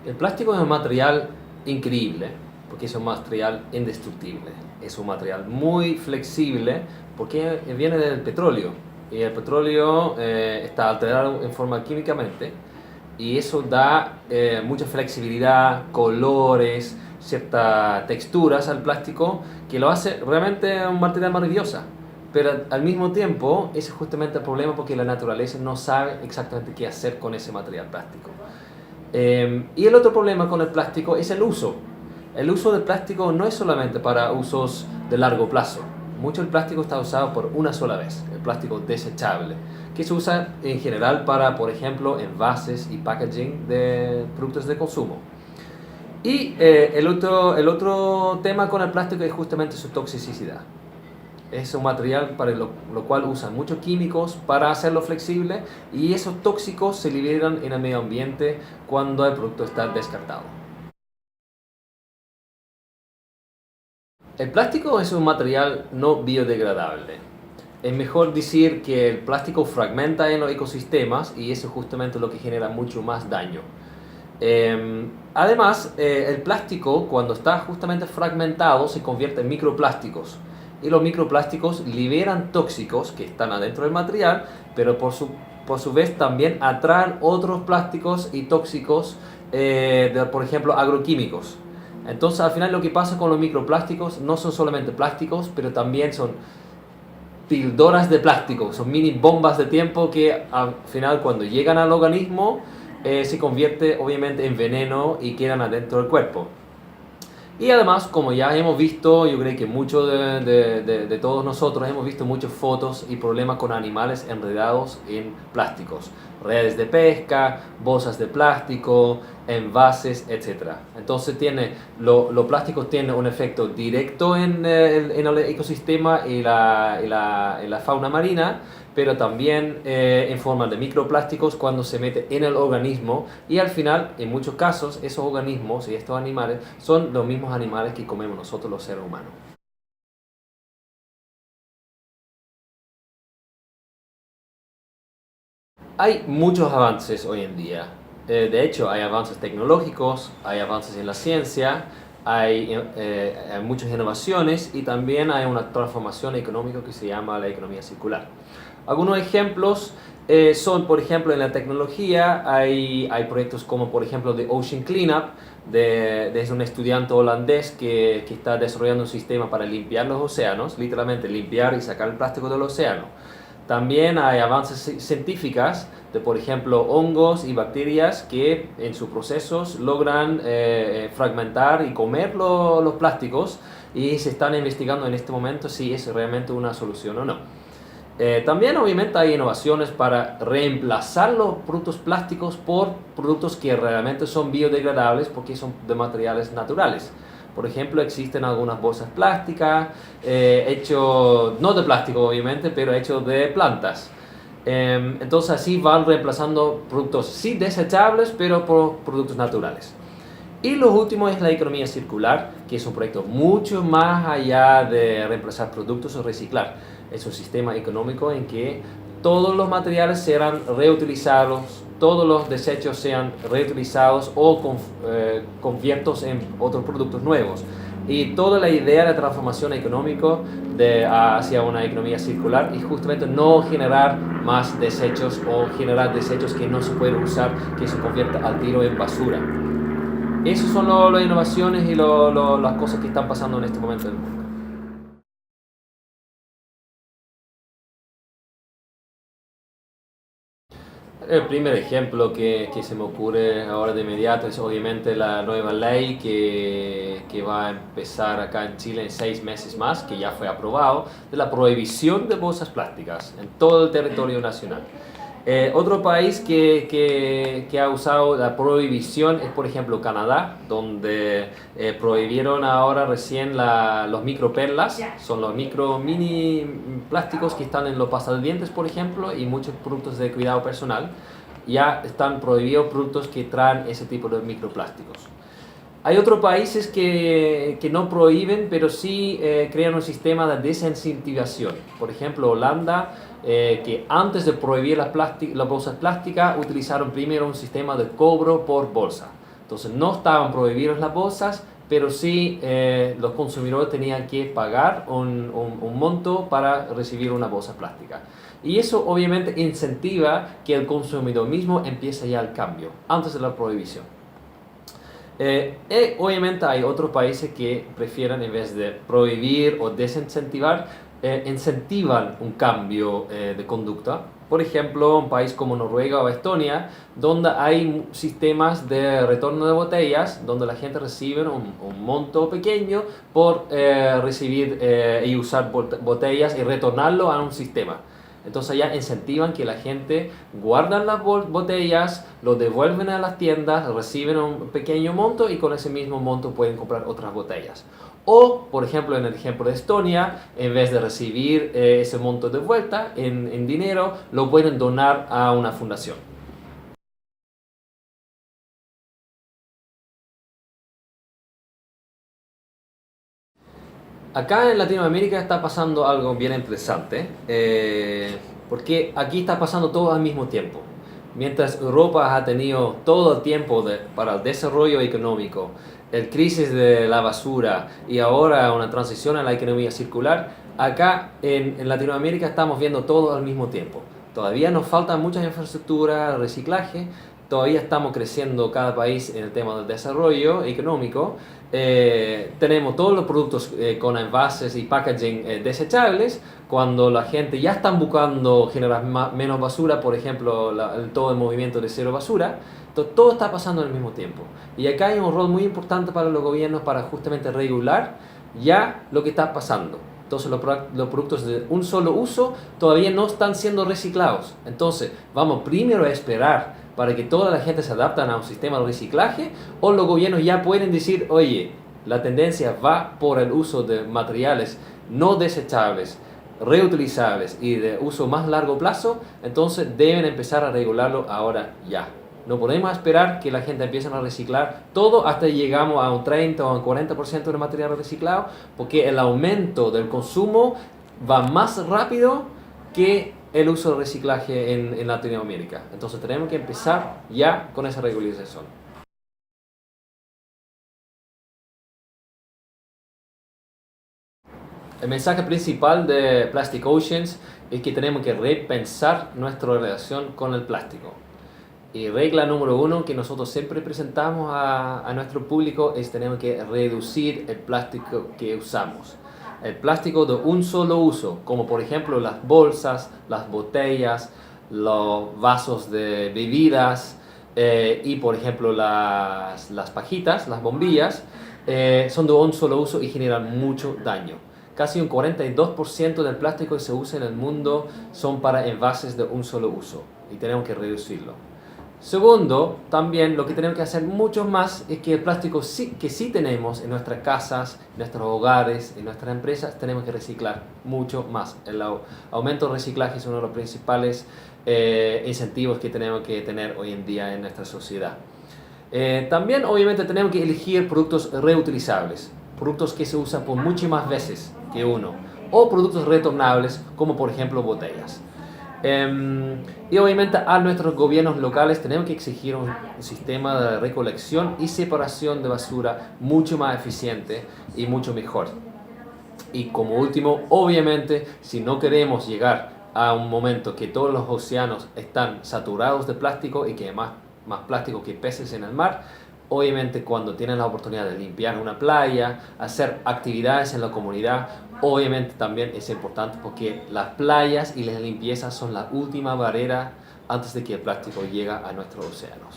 El plástico es un material increíble porque es un material indestructible. Es un material muy flexible porque viene del petróleo. Y el petróleo está alterado en forma químicamente y eso da mucha flexibilidad, colores, ciertas texturas al plástico que lo hace realmente un material maravilloso. Pero al mismo tiempo, ese es justamente el problema porque la naturaleza no sabe exactamente qué hacer con ese material plástico. Y el otro problema con el plástico es el uso. El uso del plástico no es solamente para usos de largo plazo. Mucho del plástico está usado por una sola vez, el plástico desechable, que se usa en general para, por ejemplo, envases y packaging de productos de consumo. Y el otro tema con el plástico es justamente su toxicidad. Es un material para lo cual usan muchos químicos para hacerlo flexible y esos tóxicos se liberan en el medio ambiente cuando el producto está descartado. El plástico es un material no biodegradable. Es mejor decir que el plástico fragmenta en los ecosistemas y eso es justamente lo que genera mucho más daño. Además, el plástico cuando está justamente fragmentado se convierte en microplásticos y los microplásticos liberan tóxicos que están adentro del material, pero por su vez también atraen otros plásticos y tóxicos, por ejemplo, agroquímicos. Entonces, al final lo que pasa con los microplásticos no son solamente plásticos, pero también son píldoras de plástico, son mini bombas de tiempo que al final cuando llegan al organismo se convierte obviamente en veneno y quedan adentro del cuerpo. Y además, como ya hemos visto, yo creo que muchos de todos nosotros hemos visto muchas fotos y problemas con animales enredados en plásticos. Redes de pesca, bolsas de plástico, envases, etc. Entonces los plásticos tienen un efecto directo en el ecosistema y la fauna marina, pero también en forma de microplásticos cuando se mete en el organismo y al final, en muchos casos, esos organismos y estos animales son los mismos animales que comemos nosotros los seres humanos. Hay muchos avances hoy en día. De hecho, hay avances tecnológicos, hay avances en la ciencia, hay muchas innovaciones y también hay una transformación económica que se llama la economía circular. Algunos ejemplos son, por ejemplo, en la tecnología hay proyectos como, por ejemplo, The Ocean Cleanup, de un estudiante holandés que está desarrollando un sistema para limpiar los océanos, literalmente limpiar y sacar el plástico del océano. También hay avances científicos de, por ejemplo, hongos y bacterias que en sus procesos logran fragmentar y comer los plásticos y se están investigando en este momento si es realmente una solución o no. También obviamente hay innovaciones para reemplazar los productos plásticos por productos que realmente son biodegradables porque son de materiales naturales. Por ejemplo, existen algunas bolsas plásticas, hechos, no de plástico obviamente, pero hechos de plantas. Entonces así van reemplazando productos sí desechables, pero por productos naturales. Y lo último es la economía circular, que es un proyecto mucho más allá de reemplazar productos o reciclar. Es un sistema económico en que todos los materiales serán reutilizados, todos los desechos sean reutilizados o conviertos en otros productos nuevos. Y toda la idea de transformación económica hacia una economía circular es justamente no generar más desechos o generar desechos que no se pueden usar, que se convierta al tiro en basura. Esas son las innovaciones y las cosas que están pasando en este momento en el mundo. El primer ejemplo que se me ocurre ahora de inmediato es obviamente la nueva ley que va a empezar acá en Chile en 6 meses más, que ya fue aprobado, de la prohibición de bolsas plásticas en todo el territorio nacional. Otro país que ha usado la prohibición es, por ejemplo, Canadá, donde prohibieron ahora recién los microperlas, son los mini plásticos que están en los pasadientes, por ejemplo, y muchos productos de cuidado personal. Ya están prohibidos productos que traen ese tipo de microplásticos. Hay otros países que no prohíben, pero sí crean un sistema de desincentivación. Por ejemplo, Holanda, que antes de prohibir las bolsas plásticas, utilizaron primero un sistema de cobro por bolsa. Entonces no estaban prohibidas las bolsas, pero sí los consumidores tenían que pagar un monto para recibir una bolsa plástica. Y eso obviamente incentiva que el consumidor mismo empiece ya el cambio, antes de la prohibición. Obviamente hay otros países que prefieren, en vez de prohibir o desincentivar, incentivan un cambio de conducta. Por ejemplo, un país como Noruega o Estonia, donde hay sistemas de retorno de botellas, donde la gente recibe un monto pequeño por recibir y usar botellas y retornarlo a un sistema. Entonces ya incentivan que la gente guardan las botellas, lo devuelven a las tiendas, reciben un pequeño monto y con ese mismo monto pueden comprar otras botellas. O, por ejemplo, en el ejemplo de Estonia, en vez de recibir ese monto de vuelta en dinero, lo pueden donar a una fundación. Acá en Latinoamérica está pasando algo bien interesante, porque aquí está pasando todo al mismo tiempo. Mientras Europa ha tenido todo el tiempo para el desarrollo económico, el crisis de la basura y ahora una transición a la economía circular, acá en Latinoamérica estamos viendo todo al mismo tiempo. Todavía nos falta mucha infraestructura, reciclaje, todavía estamos creciendo cada país en el tema del desarrollo económico. Tenemos todos los productos con envases y packaging desechables, cuando la gente ya está buscando generar menos basura, por ejemplo, todo el movimiento de cero basura. Entonces, todo está pasando al mismo tiempo. Y acá hay un rol muy importante para los gobiernos para justamente regular ya lo que está pasando. Entonces los productos de un solo uso todavía no están siendo reciclados. Entonces vamos primero a esperar para que toda la gente se adapte a un sistema de reciclaje, o los gobiernos ya pueden decir, oye, la tendencia va por el uso de materiales no desechables, reutilizables y de uso más largo plazo, entonces deben empezar a regularlo ahora ya. No podemos esperar que la gente empiece a reciclar todo hasta que llegamos a un 30 o un 40% de material reciclado, porque el aumento del consumo va más rápido que el uso de reciclaje en Latinoamérica. Entonces tenemos que empezar ya con esa regularización. El mensaje principal de Plastic Oceans es que tenemos que repensar nuestra relación con el plástico. Y regla número uno que nosotros siempre presentamos a nuestro público es tenemos que reducir el plástico que usamos. El plástico de un solo uso, como por ejemplo las bolsas, las botellas, los vasos de bebidas y por ejemplo las pajitas, las bombillas, son de un solo uso y generan mucho daño. Casi un 42% del plástico que se usa en el mundo son para envases de un solo uso y tenemos que reducirlo. Segundo, también lo que tenemos que hacer mucho más es que el plástico que sí tenemos en nuestras casas, en nuestros hogares, en nuestras empresas, tenemos que reciclar mucho más. El aumento del reciclaje es uno de los principales incentivos que tenemos que tener hoy en día en nuestra sociedad. También obviamente tenemos que elegir productos reutilizables, productos que se usan por muchas más veces que uno, o productos retornables como por ejemplo botellas. Y obviamente a nuestros gobiernos locales tenemos que exigir un sistema de recolección y separación de basura mucho más eficiente y mucho mejor. Y como último, obviamente, si no queremos llegar a un momento que todos los océanos están saturados de plástico y que hay más plástico que peces en el mar, obviamente cuando tienen la oportunidad de limpiar una playa, hacer actividades en la comunidad, obviamente también es importante porque las playas y las limpiezas son la última barrera antes de que el plástico llegue a nuestros océanos.